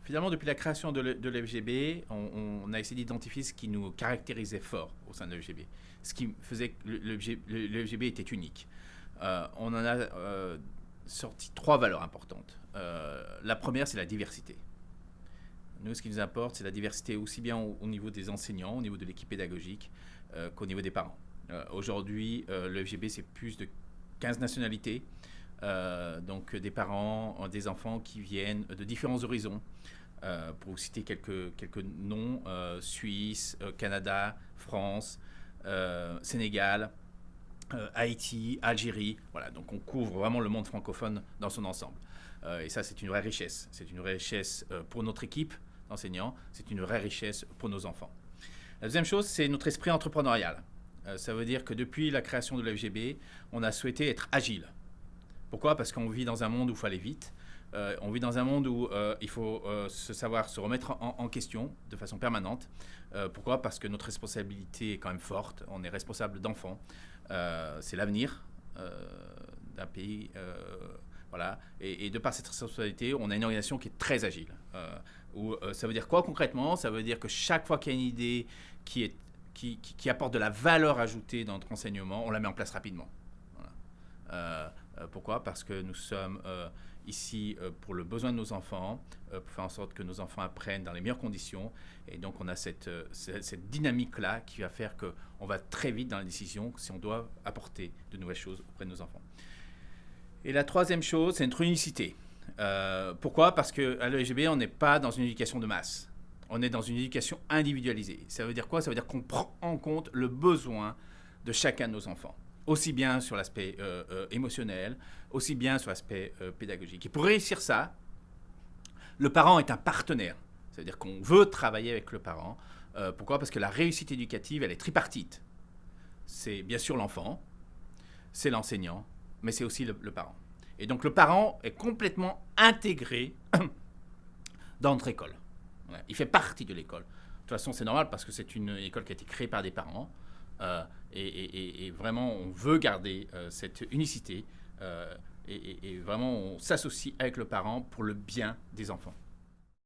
Finalement, depuis la création de l'FGB, on a essayé d'identifier ce qui nous caractérisait fort au sein de l'FGB, ce qui faisait que le FGB était unique. On en a sorti 3 valeurs importantes. La première, c'est la diversité. Nous, ce qui nous importe, c'est la diversité aussi bien au niveau des enseignants, au niveau de l'équipe pédagogique, qu'au niveau des parents. Aujourd'hui, le FGB, c'est plus de 15 nationalités, donc des parents, des enfants qui viennent de différents horizons. Pour vous citer quelques noms, Suisse, Canada, France, Sénégal, Haïti, Algérie. Voilà, donc on couvre vraiment le monde francophone dans son ensemble. Et ça, c'est une vraie richesse. C'est une vraie richesse pour notre équipe d'enseignants, c'est une vraie richesse pour nos enfants. La deuxième chose, c'est notre esprit entrepreneurial. Ça veut dire que depuis la création de l'FGB, on a souhaité être agile. Pourquoi ? Parce qu'on vit dans un monde où il faut aller vite. On vit dans un monde où il faut savoir se remettre en question de façon permanente. Pourquoi ? Parce que notre responsabilité est quand même forte. On est responsable d'enfants. C'est l'avenir d'un pays. Voilà. Et de par cette responsabilité, on a une organisation qui est très agile. Ça veut dire quoi concrètement ? Ça veut dire que chaque fois qu'il y a une idée qui apporte de la valeur ajoutée dans notre enseignement, on la met en place rapidement. Voilà. Pourquoi ? Parce que nous sommes ici pour le besoin de nos enfants, pour faire en sorte que nos enfants apprennent dans les meilleures conditions. Et donc, on a cette dynamique-là qui va faire qu'on va très vite dans la décision si on doit apporter de nouvelles choses auprès de nos enfants. Et la troisième chose, c'est notre unicité. Pourquoi ? Parce qu'à l'EFGB, on n'est pas dans une éducation de masse. On est dans une éducation individualisée. Ça veut dire quoi ? Ça veut dire qu'on prend en compte le besoin de chacun de nos enfants. Aussi bien sur l'aspect émotionnel, aussi bien sur l'aspect pédagogique. Et pour réussir ça, le parent est un partenaire. Ça veut dire qu'on veut travailler avec le parent. Pourquoi ? Parce que la réussite éducative, elle est tripartite. C'est bien sûr l'enfant, c'est l'enseignant, mais c'est aussi le parent. Et donc le parent est complètement intégré dans notre école. Voilà. Il fait partie de l'école. De toute façon, c'est normal parce que c'est une école qui a été créée par des parents. Et vraiment, on veut garder cette unicité et vraiment, on s'associe avec le parent pour le bien des enfants.